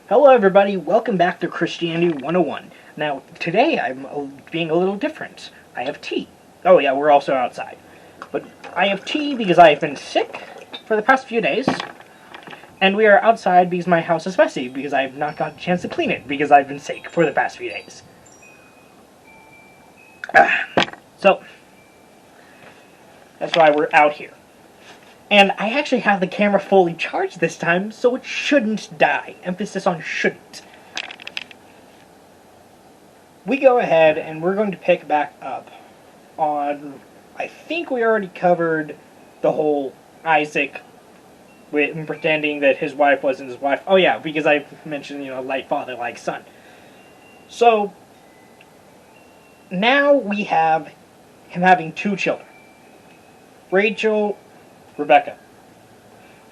Hello everybody, welcome back to Christianity 101. Now, today I'm being a little different. I have tea. Oh yeah, we're also outside. But I have tea because I have been sick for the past few days. And we are outside because my house is messy because I have not got a chance to clean it because I've been sick for the past few days. So, that's why we're out here. And I actually have the camera fully charged this time, so it shouldn't die. Emphasis on shouldn't. We go ahead and we're going to pick back up on... I think we already covered the whole Isaac with him pretending that his wife wasn't his wife. Oh yeah, because I mentioned, like father, like son. So, now we have him having two children. Rachel... Rebecca.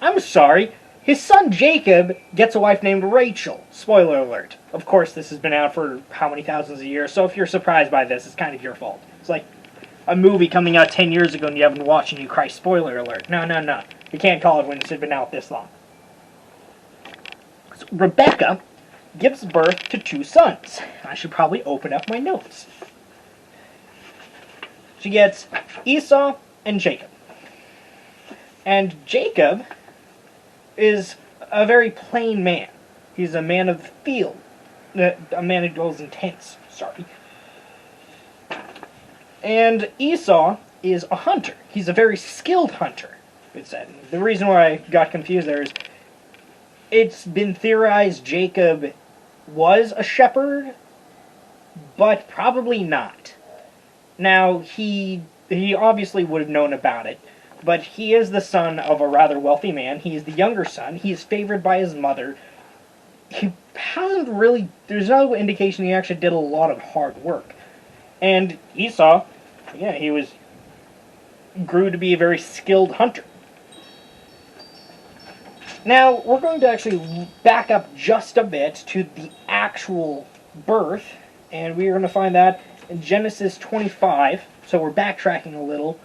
I'm sorry, his son Jacob gets a wife named Rachel. Spoiler alert. Of course, this has been out for how many thousands of years, so if you're surprised by this, it's kind of your fault. It's like a movie coming out 10 years ago and you haven't watched and you cry, spoiler alert. No. You can't call it when it's been out this long. So Rebecca gives birth to two sons. I should probably open up my notes. She gets Esau and Jacob. And Jacob is a very plain man. He's a man of the field. A man who dwells in tents. Sorry. And Esau is a hunter. He's a very skilled hunter, it said. The reason why I got confused there is it's been theorized Jacob was a shepherd, but probably not. Now, he obviously would have known about it. But he is the son of a rather wealthy man. He is the younger son. He is favored by his mother. He hasn't really... There's no indication he actually did a lot of hard work. And Esau, yeah, grew to be a very skilled hunter. Now, we're going to actually back up just a bit to the actual birth. And we're going to find that in Genesis 25. So we're backtracking a little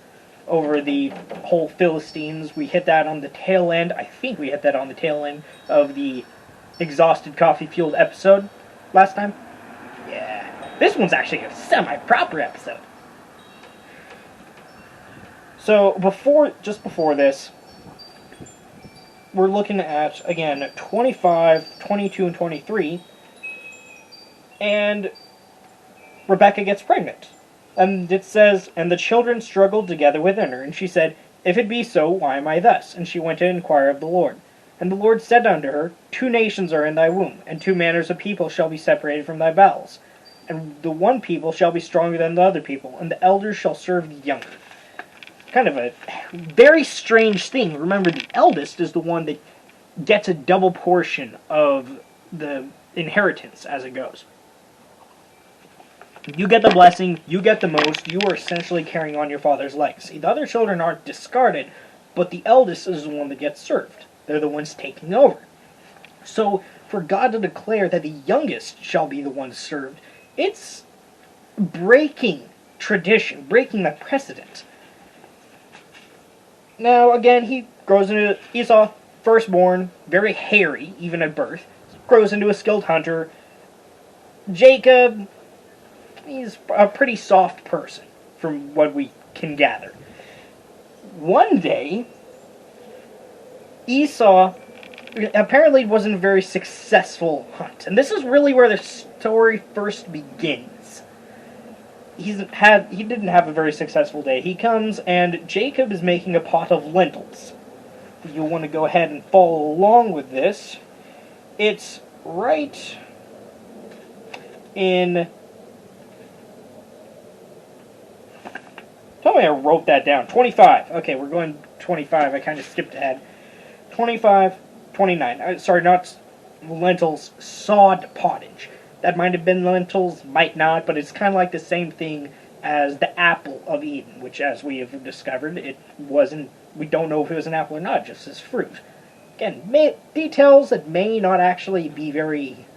over the whole Philistines. We hit that on the tail end. I think we hit that on the tail end of the Exhausted Coffee Fueled episode last time. Yeah. This one's actually a semi-proper episode. So, just before this, we're looking at, again, 25, 22, and 23. And Rebecca gets pregnant. And it says, and the children struggled together within her. And she said, if it be so, why am I thus? And she went to inquire of the Lord. And the Lord said unto her, 2 nations are in thy womb, and 2 manners of people shall be separated from thy bowels. And the one people shall be stronger than the other people, and the elders shall serve the younger. Kind of a very strange thing. Remember, the eldest is the one that gets a double portion of the inheritance as it goes. You get the blessing, you get the most, you are essentially carrying on your father's legacy. The other children aren't discarded, but the eldest is the one that gets served. They're the ones taking over. So, for God to declare that the youngest shall be the one served, it's breaking tradition, breaking the precedent. Now, again, he grows into Esau, firstborn, very hairy, even at birth, grows into a skilled hunter. Jacob... he's a pretty soft person, from what we can gather. One day, Esau apparently wasn't a very successful hunt. And this is really where the story first begins. He didn't have a very successful day. He comes, and Jacob is making a pot of lentils. You'll want to go ahead and follow along with this. It's right in... Tell me I wrote that down. 25. Okay, we're going 25. I kind of skipped ahead. 25, 29. Sorry, not lentils, sod pottage. That might have been lentils, might not, but it's kind of like the same thing as the apple of Eden, which, as we have discovered, it wasn't... We don't know if it was an apple or not, just as fruit. Again, details that may not actually be very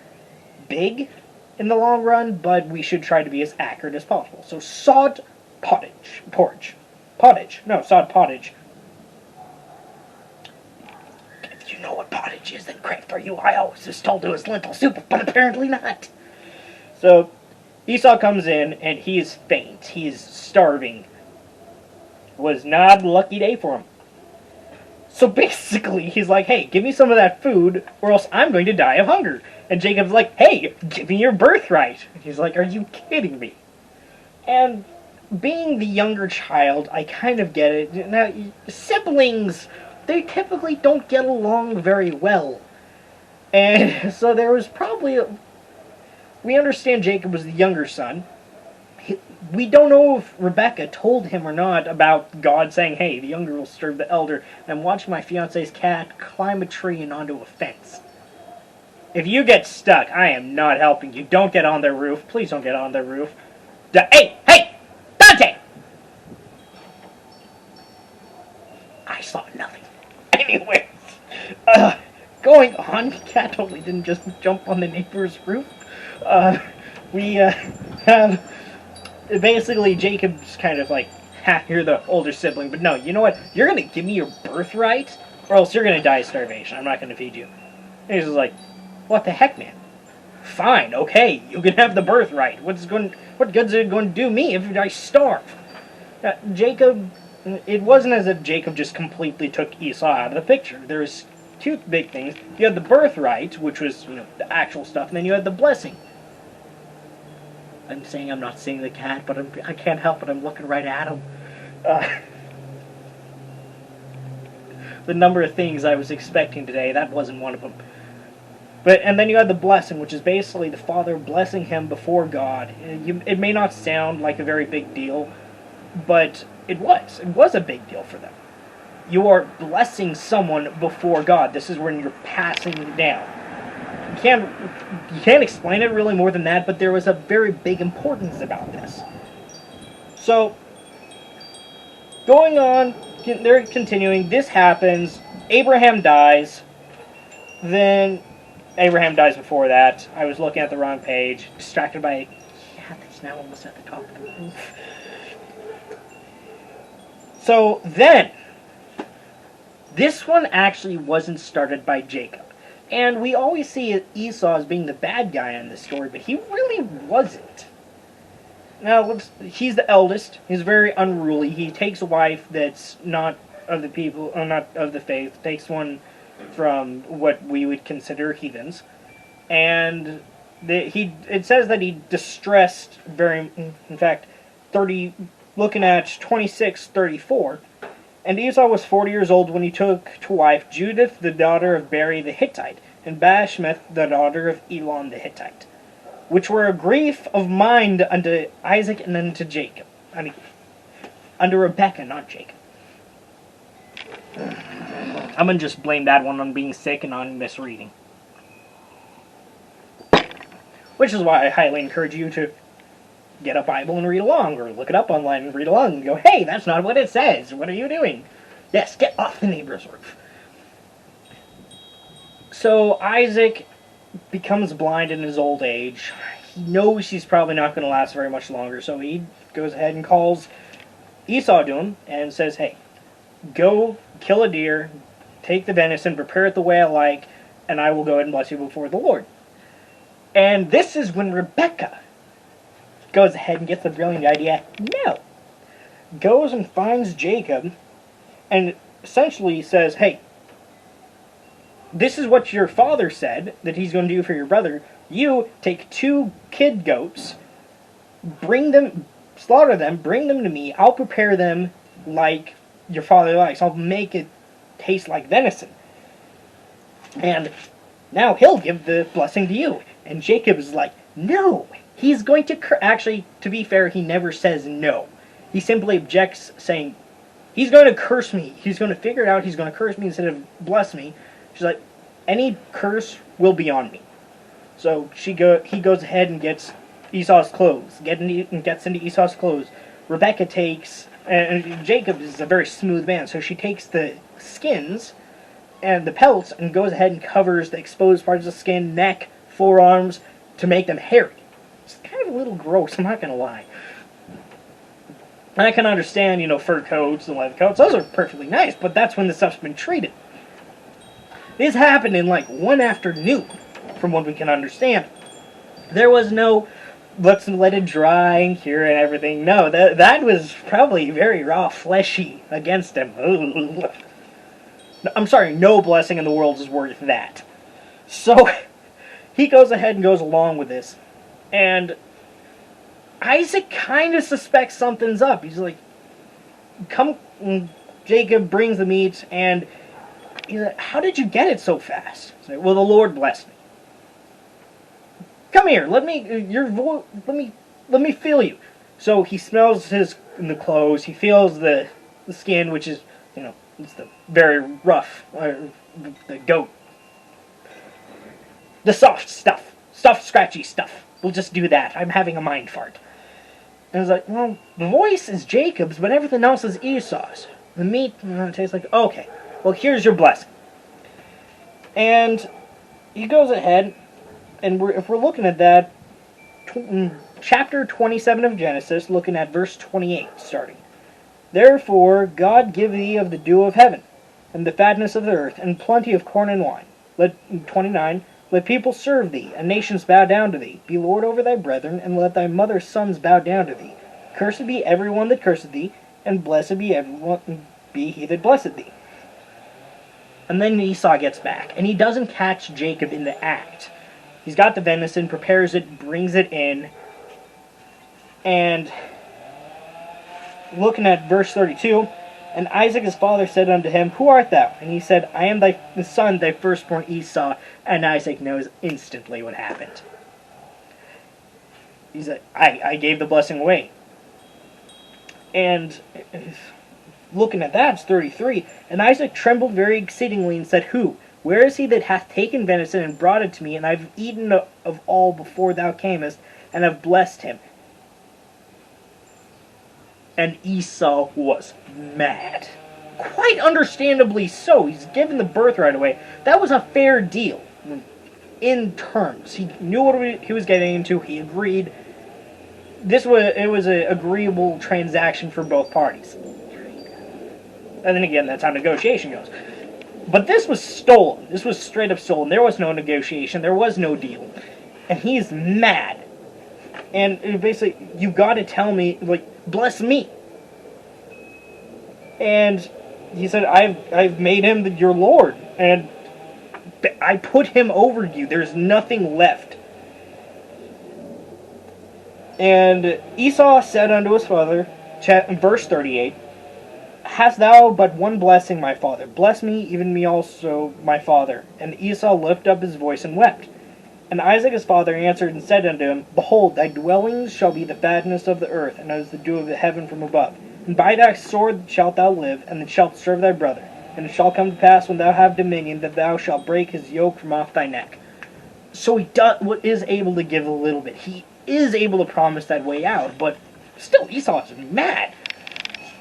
big in the long run, but we should try to be as accurate as possible. So, sod sod pottage. you know what pottage is, then craft for you. I always was told it was lentil soup, but apparently not. So Esau comes in, and he is faint. He is starving. Was not a lucky day for him. So basically, he's like, hey, give me some of that food, or else I'm going to die of hunger. And Jacob's like, hey, give me your birthright. And he's like, are you kidding me? And being the younger child, I kind of get it. Now, siblings, they typically don't get along very well. And so there was probably... we understand Jacob was the younger son. We don't know if Rebecca told him or not about God saying, hey, the younger will serve the elder, and I'm watching my fiance's cat climb a tree and onto a fence. If you get stuck, I am not helping you. Don't get on their roof. Please don't get on their roof. Hey! Dante! I saw nothing. Anyways, going on, cat totally didn't just jump on the neighbor's roof. We have... basically, Jacob's kind of like, ha, you're the older sibling, but no, you know what? You're going to give me your birthright, or else you're going to die of starvation. I'm not going to feed you. And he's just like, what the heck, man? Fine, okay, you can have the birthright. What good's it going to do me if I starve? Jacob, it wasn't as if Jacob just completely took Esau out of the picture. There's two big things. You had the birthright, which was, the actual stuff, and then you had the blessing. I'm saying I'm not seeing the cat, but I can't help it. I'm looking right at him. The number of things I was expecting today, that wasn't one of them. And then you had the blessing, which is basically the father blessing him before God. It may not sound like a very big deal, but it was. It was a big deal for them. You are blessing someone before God. This is when you're passing it down. You can't explain it really more than that, but there was a very big importance about this. So, going on, they're continuing. This happens. Abraham dies. Then, Abraham dies before that. I was looking at the wrong page. Distracted by a cat that's now almost at the top of the roof. So, then, this one actually wasn't started by Jacob. And we always see Esau as being the bad guy in this story, but he really wasn't. Now, he's the eldest. He's very unruly. He takes a wife that's not of the people, or not of the faith. Takes one from what we would consider heathens. And it says that he distressed in fact, looking at 26:34. And Esau was 40 years old when he took to wife Judith, the daughter of Beri the Hittite, and Bashmeth, the daughter of Elon the Hittite, which were a grief of mind unto Isaac and unto Jacob. Unto Rebekah, not Jacob. I'm going to just blame that one on being sick and on misreading. Which is why I highly encourage you to get a Bible and read along, or look it up online and read along and go, hey, that's not what it says. What are you doing? Yes, get off the neighbor's roof. So Isaac becomes blind in his old age. He knows he's probably not going to last very much longer, so he goes ahead and calls Esau to him and says, hey, go kill a deer, take the venison, prepare it the way I like, and I will go ahead and bless you before the Lord. And this is when Rebekah goes ahead and gets the brilliant idea, no. Goes and finds Jacob and essentially says, hey, this is what your father said that he's going to do for your brother. You take 2 kid goats, slaughter them, bring them to me. I'll prepare them like your father likes. I'll make it taste like venison. And now he'll give the blessing to you. And Jacob is like, no. He's going to... Actually, to be fair, he never says no. He simply objects, saying, he's going to curse me. He's going to figure it out. He's going to curse me instead of bless me. She's like, any curse will be on me. So he goes ahead and gets Esau's clothes. Gets into Esau's clothes. Rebecca takes... And Jacob is a very smooth man, so she takes the skins and the pelts and goes ahead and covers the exposed parts of the skin, neck, forearms, to make them hairy. It's kind of a little gross, I'm not going to lie. And I can understand, fur coats and leather coats. Those are perfectly nice, but that's when the stuff's been treated. This happened in like one afternoon, from what we can understand. There was no, let's let it dry and cure and everything. No, that was probably very raw, fleshy against him. I'm sorry, no blessing in the world is worth that. So, he goes ahead and goes along with this. And Isaac kind of suspects something's up. He's like, come, Jacob brings the meat, and he's like, how did you get it so fast? He's like, well, the Lord blessed me. Come here, let me feel you. So he smells the clothes, he feels the skin, which is, it's the very rough, the goat. The soft, scratchy stuff. We'll just do that. I'm having a mind fart. And it's like, well, the voice is Jacob's, but everything else is Esau's. The meat tastes like, okay, well, here's your blessing. And he goes ahead, and if we're looking at that, chapter 27 of Genesis, looking at verse 28, starting. Therefore God give thee of the dew of heaven, and the fatness of the earth, and plenty of corn and wine. 29, let people serve thee, and nations bow down to thee. Be Lord over thy brethren, and let thy mother's sons bow down to thee. Cursed be every one that curseth thee, and blessed be he that blesseth thee. And then Esau gets back, and he doesn't catch Jacob in the act. He's got the venison, prepares it, brings it in, and looking at verse 32, and Isaac his father said unto him, Who art thou? And he said, I am the son, thy firstborn Esau. And Isaac knows instantly what happened. He's like, I gave the blessing away. And looking at that, it's 33. And Isaac trembled very exceedingly and said, Who? Where is he that hath taken venison and brought it to me? And I've eaten of all before thou camest, and have blessed him. And Esau was mad. Quite understandably so. He's given the birthright away. That was a fair deal in terms. He knew what he was getting into. He agreed. It was an agreeable transaction for both parties. And then again, that's how negotiation goes. But this was stolen. This was straight up stolen. There was no negotiation. There was no deal. And he's mad. And basically, you got to tell me, bless me. And he said, I've made him your Lord, and I put him over you. There's nothing left. And Esau said unto his father, verse 38, Hast thou but one blessing, my father? Bless me, even me also, my father. And Esau lifted up his voice and wept. And Isaac his father answered and said unto him, Behold, thy dwellings shall be the fatness of the earth, and as the dew of the heaven from above. And by thy sword shalt thou live, and shalt serve thy brother. And it shall come to pass when thou have dominion, that thou shalt break his yoke from off thy neck. So he is able to give a little bit. He is able to promise that way out, but still Esau is mad.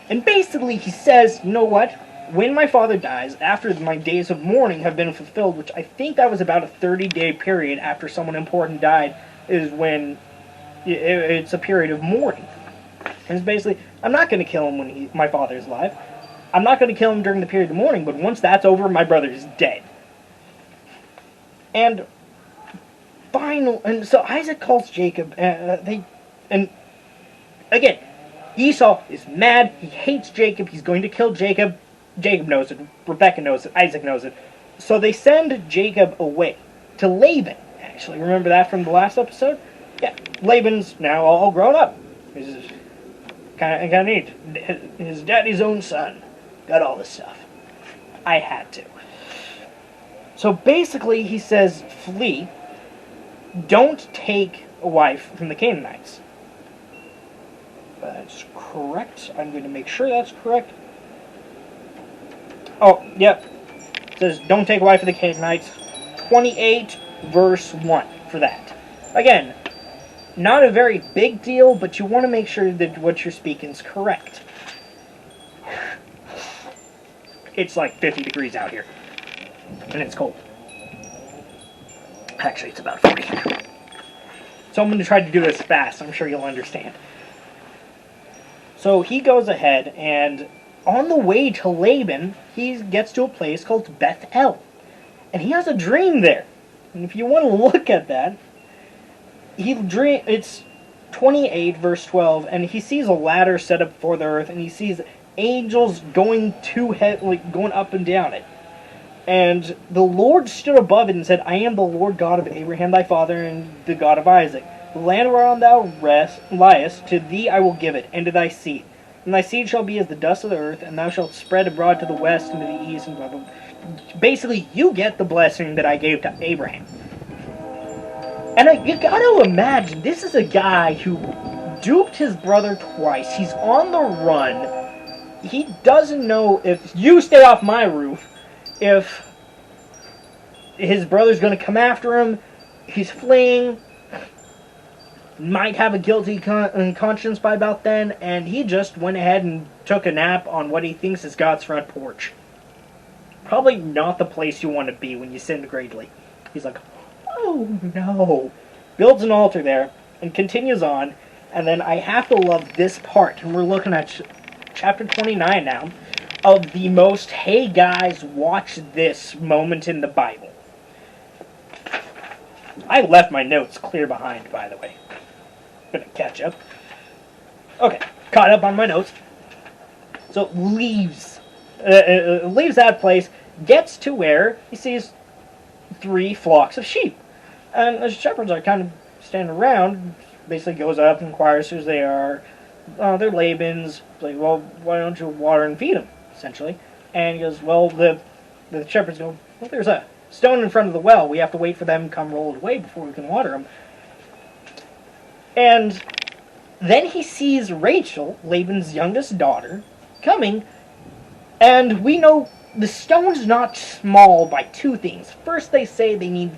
And basically he says, you know what? When my father dies, after my days of mourning have been fulfilled, which I think that was about a 30-day period after someone important died, is when it's a period of mourning. And it's basically, I'm not going to kill him when my father is alive. I'm not going to kill him during the period of mourning, but once that's over, my brother is dead. And so Isaac calls Jacob, and again, Esau is mad. He hates Jacob. He's going to kill Jacob. Jacob knows it. Rebekah knows it. Isaac knows it. So they send Jacob away to Laban. Actually, remember that from the last episode? Yeah, Laban's now all grown up. He's kind of neat. His daddy's own son got all this stuff. I had to. So basically, he says, flee. Don't take a wife from the Canaanites. That's correct. I'm going to make sure that's correct. Oh, yep. It says, don't take a wife of the Canaanites. 28, verse 1 for that. Again, not a very big deal, but you want to make sure that what you're speaking is correct. It's like 50 degrees out here. And it's cold. Actually, it's about 40. So I'm going to try to do this fast. I'm sure you'll understand. So he goes ahead, and on the way to Laban, he gets to a place called Bethel. And he has a dream there. And if you want to look at that, it's 28 verse 12, and he sees a ladder set up for the earth, and he sees angels going going up and down it. And the Lord stood above it and said, I am the Lord God of Abraham thy father, and the God of Isaac. The land whereon thou liest, to thee I will give it, and to thy seed. And thy seed shall be as the dust of the earth, and thou shalt spread abroad to the west and to the east. And blah, blah. Basically, you get the blessing that I gave to Abraham. And you gotta imagine, this is a guy who duped his brother twice. He's on the run. He doesn't know if you stay off my roof, if his brother's going to come after him. He's fleeing. Might have a guilty conscience by about then, and he just went ahead and took a nap on what he thinks is God's front porch. Probably not the place you want to be when you sin greatly. He's like, oh no. Builds an altar there, and continues on, and then I have to love this part, and we're looking at chapter 29 now, of the most, hey guys, watch this moment in the Bible. I left my notes clear behind, by the way. Gonna catch up. Okay, caught up on my notes. So leaves that place, gets to where he sees 3 flocks of sheep. And the shepherds are kind of standing around, basically goes up, inquires who they are. They're Laban's. Like, well, why don't you water and feed them, essentially? And he goes, well, the shepherds go, well, there's a stone in front of the well. We have to wait for them to come roll it away before we can water them. And then he sees Rachel, Laban's youngest daughter, coming, and we know the stone's not small by 2 things. First, they say they need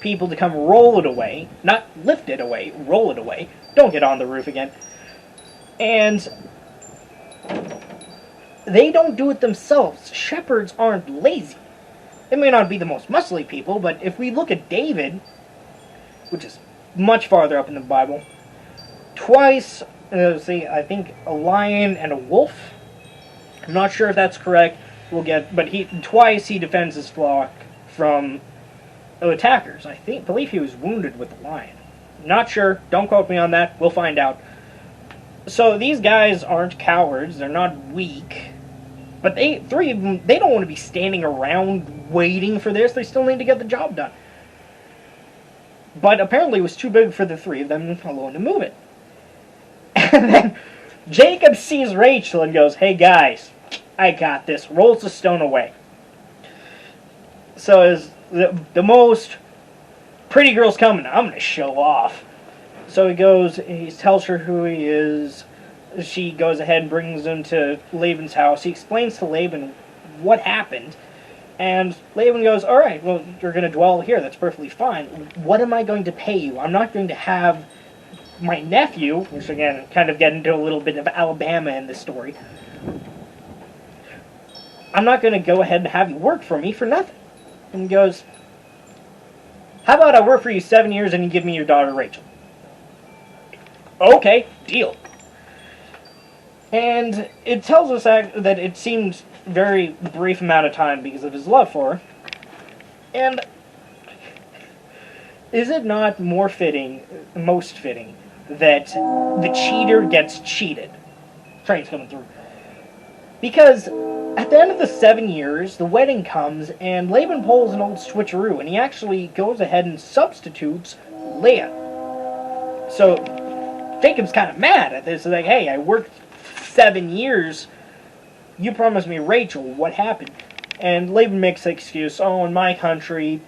people to come roll it away. Not lift it away, roll it away. Don't get on the roof again. And they don't do it themselves. Shepherds aren't lazy. They may not be the most muscly people, but if we look at David, which is much farther up in the Bible, twice, I think a lion and a wolf. I'm not sure if that's correct. But twice he defends his flock from attackers. Believe he was wounded with the lion. Not sure. Don't quote me on that. We'll find out. So these guys aren't cowards. They're not weak. But 3 of them, they don't want to be standing around waiting for this. They still need to get the job done. But apparently it was too big for the 3 of them alone to move it. And then Jacob sees Rachel and goes, hey guys, I got this. Rolls the stone away. So as the most pretty girl's coming, I'm going to show off. So he tells her who he is. She goes ahead and brings him to Laban's house. He explains to Laban what happened. And Laban goes, all right, well, you're going to dwell here. That's perfectly fine. What am I going to pay you? I'm not going to have my nephew, which again, kind of get into a little bit of Alabama in this story. I'm not going to go ahead and have you work for me for nothing. And he goes, how about I work for you 7 years and you give me your daughter Rachel? Okay, deal. And it tells us that it seemed very brief amount of time because of his love for her. And is it not most fitting, that the cheater gets cheated? Train's coming through. Because at the end of the 7 years, the wedding comes, and Laban pulls an old switcheroo, and he actually goes ahead and substitutes Leah. So Jacob's kind of mad at this. He's like, hey, I worked 7 years. You promised me Rachel. What happened? And Laban makes the excuse, oh, in my country,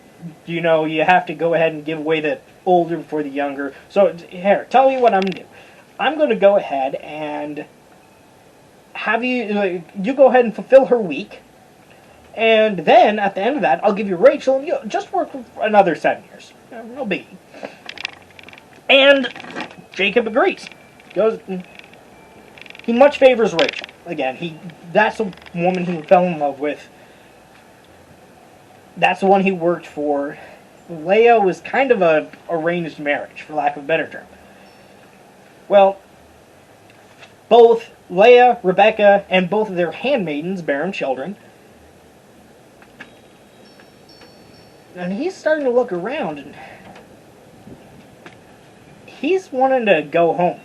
you have to go ahead and give away the older before the younger. So, here, tell me what I'm going to do. I'm going to go ahead and have you go ahead and fulfill her week. And then, at the end of that, I'll give you Rachel, and you just work for another 7 years. No biggie. And Jacob agrees. He much favors Rachel. Again, that's a woman he fell in love with. That's the one he worked for. Leah was kind of a arranged marriage, for lack of a better term. Well, both Leah, Rebecca, and both of their handmaidens bear him children. And he's starting to look around, and he's wanting to go home.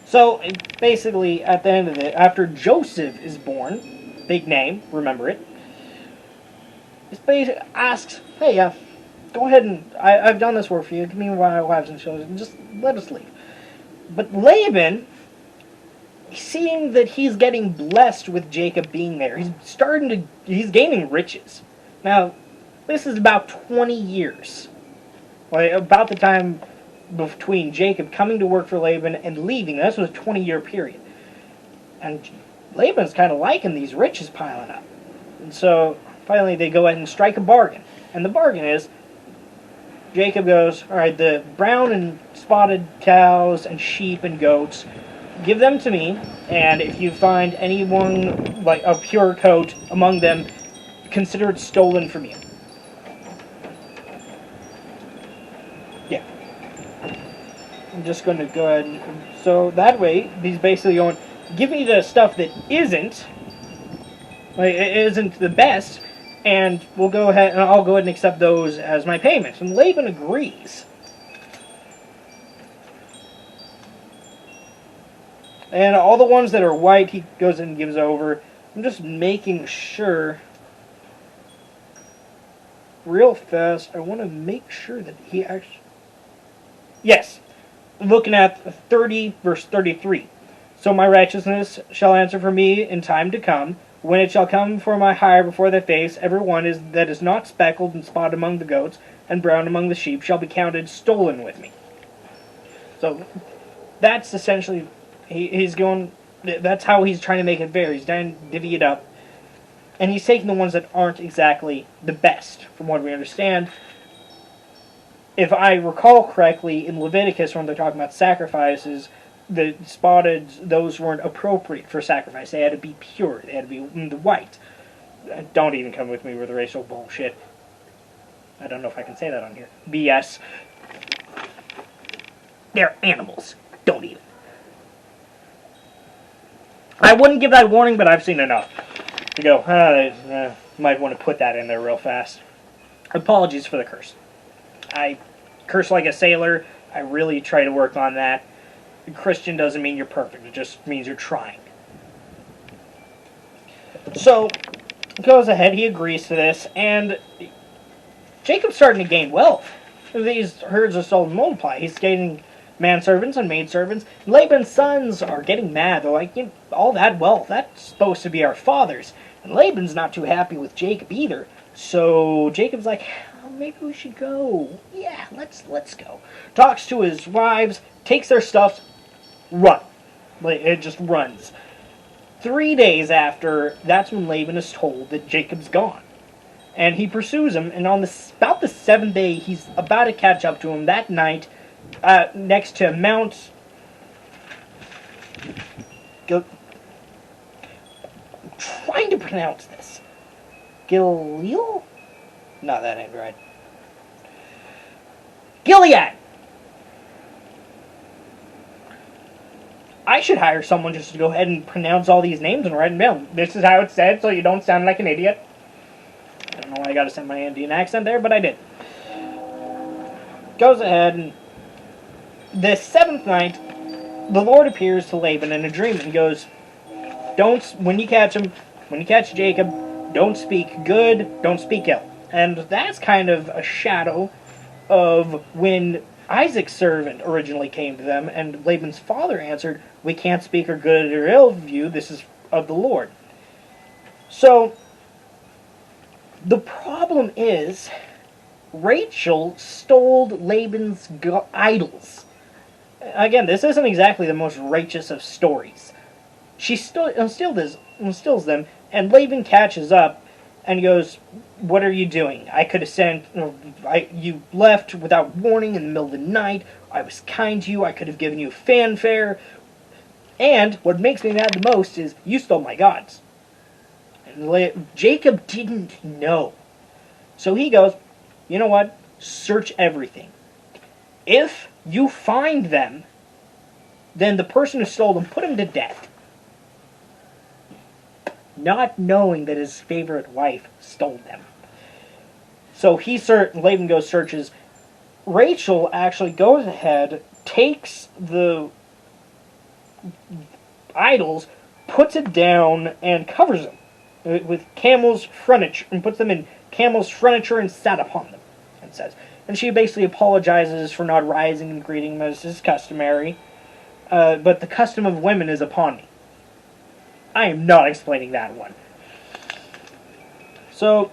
So, basically, at the end of it, after Joseph is born, big name, remember it, he asks, hey, go ahead and, I've done this work for you, give me my wives and children, just let us leave. But Laban, seeing that he's getting blessed with Jacob being there, he's gaining riches. Now, this is about 20 years. Like, about the time between Jacob coming to work for Laban and leaving. This was a 20-year period. And Laban's kind of liking these riches piling up. And so, finally, they go ahead and strike a bargain. And the bargain is, Jacob goes, all right, the brown and spotted cows and sheep and goats, give them to me, and if you find anyone, like a pure coat among them, consider it stolen from you. Yeah. I'm just going to go ahead and... So that way, he's basically going, give me the stuff that isn't the best, and we'll go ahead, and I'll go ahead and accept those as my payment. And Laban agrees. And all the ones that are white, he goes and gives over. I'm just making sure, real fast, I want to make sure that he actually... Yes, looking at 30 verse 33. So my righteousness shall answer for me in time to come, when it shall come for my hire before their face, every one that is not speckled and spotted among the goats, and brown among the sheep, shall be counted stolen with me. So, that's essentially... He's going... That's how he's trying to make it fair. He's trying to divvy it up. And he's taking the ones that aren't exactly the best, from what we understand. If I recall correctly, in Leviticus, when they're talking about sacrifices, the spotted, those weren't appropriate for sacrifice. They had to be pure. They had to be the white. Don't even come with me with racial bullshit. I don't know if I can say that on here. BS. They're animals. Don't eat it. I wouldn't give that warning, but I've seen enough to go, might want to put that in there real fast. Apologies for the curse. I curse like a sailor. I really try to work on that. Christian doesn't mean you're perfect. It just means you're trying. So, goes ahead. He agrees to this, and Jacob's starting to gain wealth. These herds are starting to multiply. He's gaining manservants and maidservants. Laban's sons are getting mad. They're like, all that wealth, that's supposed to be our father's. And Laban's not too happy with Jacob either. So Jacob's like, maybe we should go. Yeah, let's go. Talks to his wives, takes their stuff, run. It just runs. 3 days after, that's when Laban is told that Jacob's gone. And he pursues him, and on about the 7th day, he's about to catch up to him. That night, next to Mount... I'm trying to pronounce this. Gilead? No, that ain't right. Gilead! I should hire someone just to go ahead and pronounce all these names and write them down. This is how it's said, so you don't sound like an idiot. I don't know why I gotta send my Indian accent there, but I did. Goes ahead, and the 7th night, the Lord appears to Laban in a dream, and he goes, when you catch Jacob, don't speak good, don't speak ill. And that's kind of a shadow of when Isaac's servant originally came to them, and Laban's father answered, we can't speak or good or ill of you, this is of the Lord. So, the problem is, Rachel stole Laban's idols. Again, this isn't exactly the most righteous of stories. She instills them, and Laban catches up and goes, what are you doing? I could have sent... you left without warning in the middle of the night. I was kind to you. I could have given you fanfare. And what makes me mad the most is you stole my gods. And Jacob didn't know. So he goes, you know what? Search everything. If you find them, then the person who stole them, put him to death. Not knowing that his favorite wife stole them. So Laban goes searches. Rachel actually goes ahead, takes the idols, puts it down, and covers them with camel's furniture, and puts them in camel's furniture and sat upon them, it says. And she basically apologizes for not rising and greeting them as is customary. But the custom of women is upon me. I am not explaining that one. So,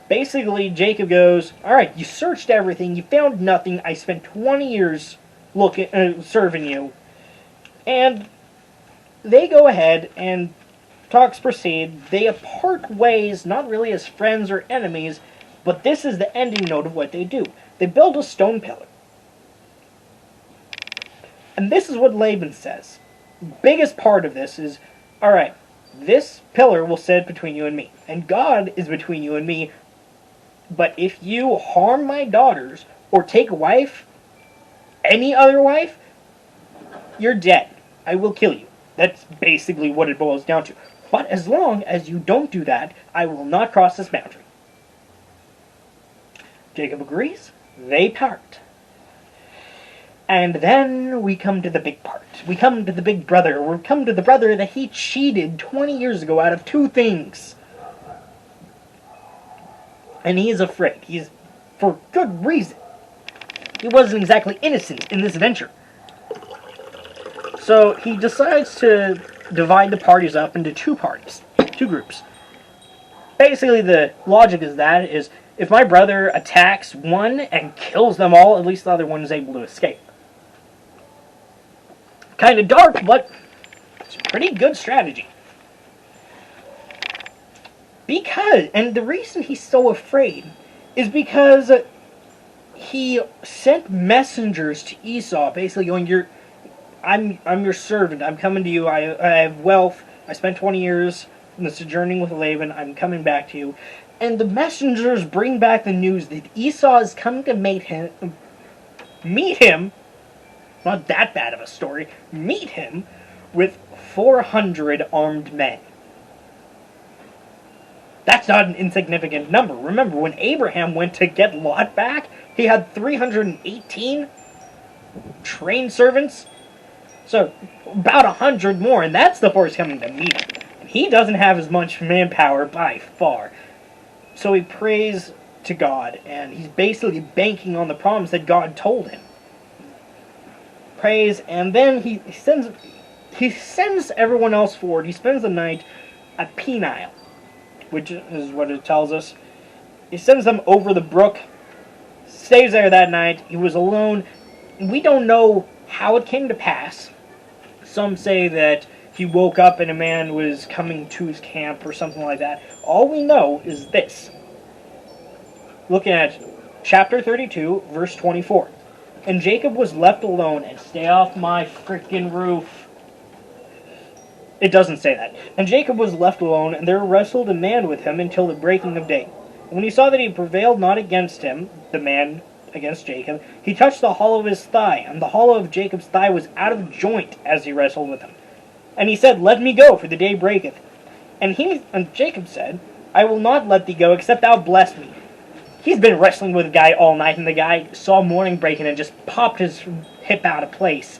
basically, Jacob goes, alright, you searched everything, you found nothing, I spent 20 years serving you. And they go ahead and talks proceed. They part ways, not really as friends or enemies, but this is the ending note of what they do. They build a stone pillar. And this is what Laban says. The biggest part of this is, alright, this pillar will sit between you and me. And God is between you and me. But if you harm my daughters, or take a wife, any other wife, you're dead. I will kill you. That's basically what it boils down to. But as long as you don't do that, I will not cross this boundary. Jacob agrees. They part. And then we come to the big part. We come to the big brother. We come to the brother that he cheated 20 years ago out of 2 things. And he is afraid. He's for good reason. He wasn't exactly innocent in this venture. So he decides to divide the parties up into 2 parties. 2 groups. Basically the logic is if my brother attacks one and kills them all, at least the other one is able to escape. Kind of dark, but it's a pretty good strategy. And the reason he's so afraid is because he sent messengers to Esau, basically going, I'm your servant, I'm coming to you, I have wealth, I spent 20 years sojourning with Laban, I'm coming back to you. And the messengers bring back the news that Esau is coming to meet him, not that bad of a story, meet him with 400 armed men. That's not an insignificant number. Remember, when Abraham went to get Lot back, he had 318 trained servants. So, about 100 more, and that's the force coming to meet him. And he doesn't have as much manpower by far. So he prays to God, and he's basically banking on the promise that God told him. Prays, and then he sends everyone else forward. He spends the night at Peniel, which is what it tells us. He sends them over the brook, stays there that night. He was alone. We don't know how it came to pass. Some say that he woke up and a man was coming to his camp or something like that. All we know is this. Looking at chapter 32, verse 24. And Jacob was left alone, and stay off my frickin' roof. It doesn't say that. And Jacob was left alone, and there wrestled a man with him until the breaking of day. And when he saw that he prevailed not against him, the man against Jacob, he touched the hollow of his thigh, and the hollow of Jacob's thigh was out of joint as he wrestled with him. And he said, Let me go, for the day breaketh. And Jacob said, I will not let thee go, except thou bless me. He's been wrestling with a guy all night, and the guy saw morning breaking and just popped his hip out of place.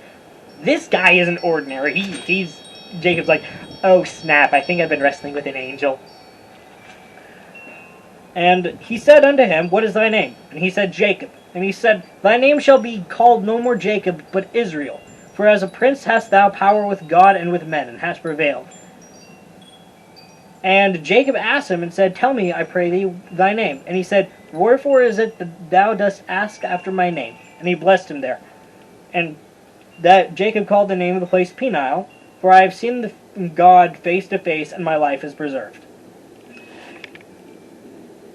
This guy isn't ordinary. Jacob's like, oh snap, I think I've been wrestling with an angel. And he said unto him, What is thy name? And he said, Jacob. And he said, Thy name shall be called no more Jacob, but Israel. For as a prince hast thou power with God and with men, and hast prevailed. And Jacob asked him and said, Tell me, I pray thee, thy name. And he said, Wherefore is it that thou dost ask after my name? And he blessed him there. And that Jacob called the name of the place Peniel, for I have seen the God face to face, and my life is preserved.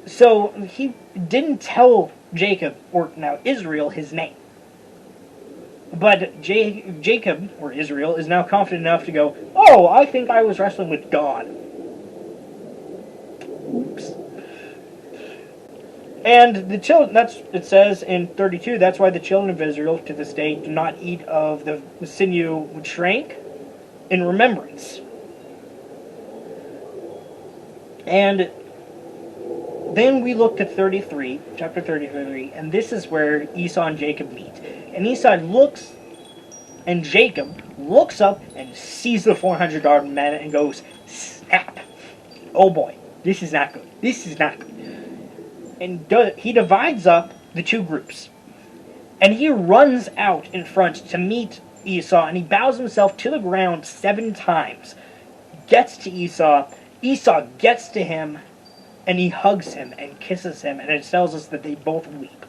So he didn't tell Jacob, or now Israel, his name. But Jacob, or Israel, is now confident enough to go, oh, I think I was wrestling with God. Oops. And the children, it says in 32, that's why the children of Israel to this day do not eat of the sinew which shrank in remembrance. And Then we look to 33, chapter 33, and this is where Esau and Jacob meet. And Esau looks, and Jacob looks up and sees the 400-yard man and goes, snap. Oh boy, this is not good. This is not good. And he divides up the two groups. And he runs out in front to meet Esau, and he bows himself to the ground 7 times. Gets to Esau. Esau gets to him, and he hugs him and kisses him, and it tells us that they both weep.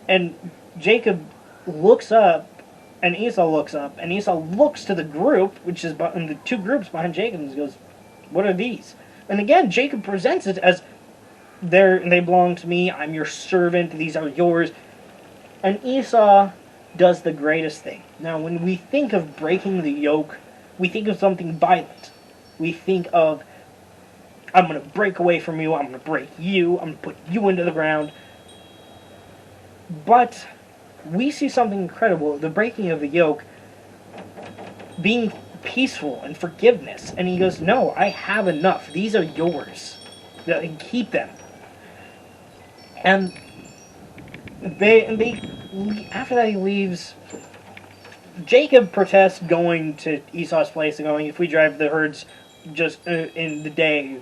And Jacob looks up, and Esau looks up, and Esau looks to the group, which is in the two groups behind Jacob, and goes, what are these? And again, Jacob presents it as, they belong to me, I'm your servant, these are yours. And Esau does the greatest thing. Now, when we think of breaking the yoke, we think of something violent. We think of, I'm going to break away from you, I'm going to break you, I'm going to put you into the ground. But we see something incredible, the breaking of the yoke being peaceful and forgiveness. And he goes, no, I have enough. These are yours. Keep them. And after that he leaves. Jacob protests going to Esau's place and going, if we drive the herds just in the day,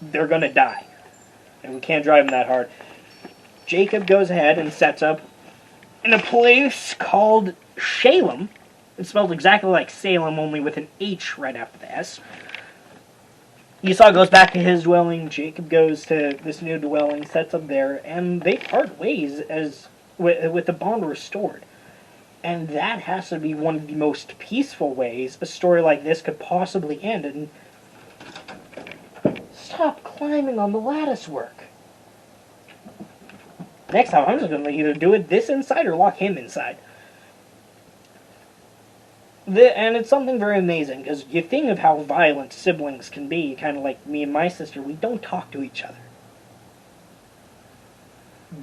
they're going to die. And we can't drive them that hard. Jacob goes ahead and sets up in a place called Shalem. It's spelled exactly like Salem, only with an H right after the S. Esau goes back to his dwelling. Jacob goes to this new dwelling, sets up there, and they part ways with the bond restored. And that has to be one of the most peaceful ways a story like this could possibly end. And stop climbing on the lattice work. Next time, I'm just going to either do it this inside or lock him inside. And it's something very amazing, because you think of how violent siblings can be, kind of like me and my sister, we don't talk to each other.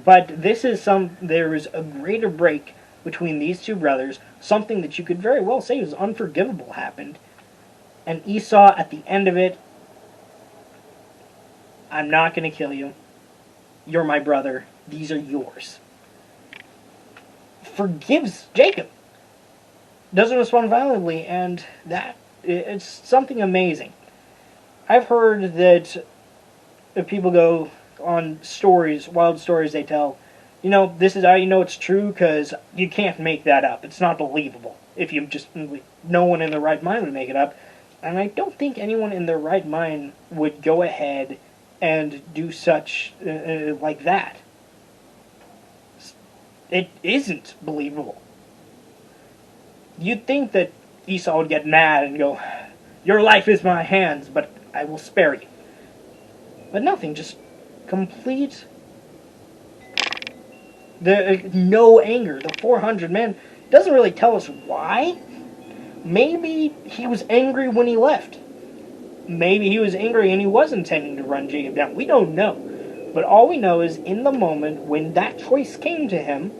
But there is a greater break between these two brothers, something that you could very well say was unforgivable happened, and Esau, at the end of it, I'm not going to kill you, you're my brother, these are yours, forgives Jacob. Doesn't respond violently, and it's something amazing. I've heard that if people go on stories, wild stories they tell, this is how you know it's true, because you can't make that up. It's not believable. If you just, no one in their right mind would make it up. And I don't think anyone in their right mind would go ahead and do such, like that. It isn't believable. You'd think that Esau would get mad and go, your life is my hands, but I will spare you. But nothing, just complete, no anger. The 400 men doesn't really tell us why. Maybe he was angry when he left. Maybe he was angry and he was intending to run Jacob down. We don't know. But all we know is in the moment when that choice came to him,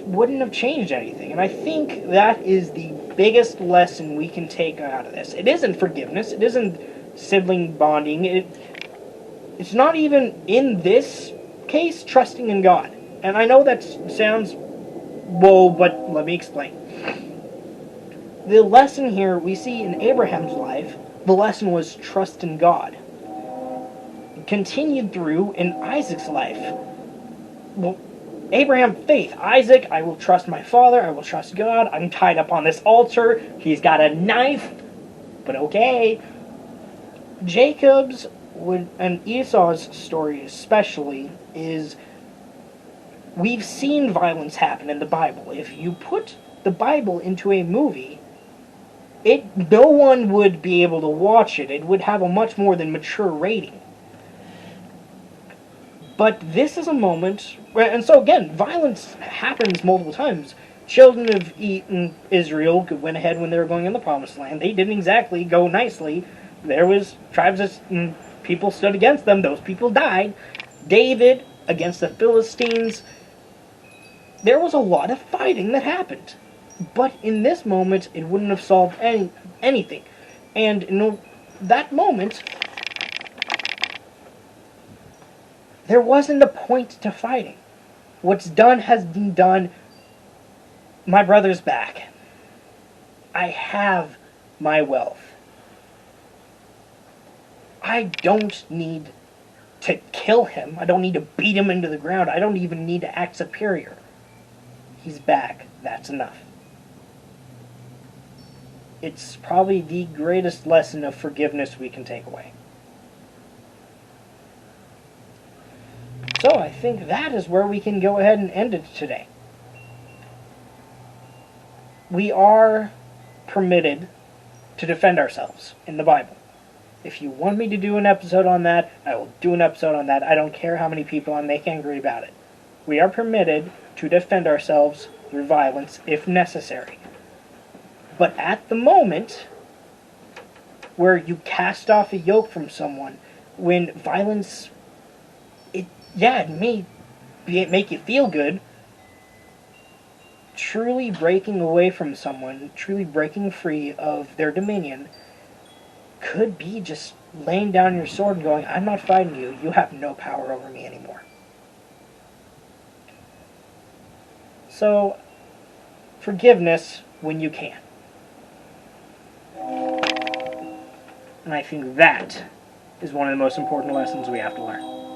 wouldn't have changed anything. And I think that is the biggest lesson we can take out of this. It isn't forgiveness. It isn't sibling bonding. It's not even, in this case, trusting in God. And I know that sounds, whoa, but let me explain. The lesson here we see in Abraham's life, the lesson was trust in God. It continued through in Isaac's life. Well, Abraham, faith. Isaac, I will trust my father. I will trust God. I'm tied up on this altar. He's got a knife. But okay. Jacob's and Esau's story especially is, we've seen violence happen in the Bible. If you put the Bible into a movie, no one would be able to watch it. It would have a much more than mature rating. But this is a moment, and so again, violence happens multiple times. Children of Israel went ahead when they were going in the Promised Land. They didn't exactly go nicely. There was tribes and people stood against them. Those people died. David against the Philistines. There was a lot of fighting that happened. But in this moment, it wouldn't have solved anything. And in that moment, there wasn't a point to fighting. What's done has been done. My brother's back. I have my wealth. I don't need to kill him. I don't need to beat him into the ground. I don't even need to act superior. He's back. That's enough. It's probably the greatest lesson of forgiveness we can take away. So I think that is where we can go ahead and end it today. We are permitted to defend ourselves in the Bible. If you want me to do an episode on that, I will do an episode on that. I don't care how many people I make angry about it. We are permitted to defend ourselves through violence if necessary. But at the moment where you cast off a yoke from someone, when violence, it may make you feel good, truly breaking away from someone, truly breaking free of their dominion, could be just laying down your sword and going, I'm not fighting you, you have no power over me anymore. So, forgiveness when you can. And I think that is one of the most important lessons we have to learn.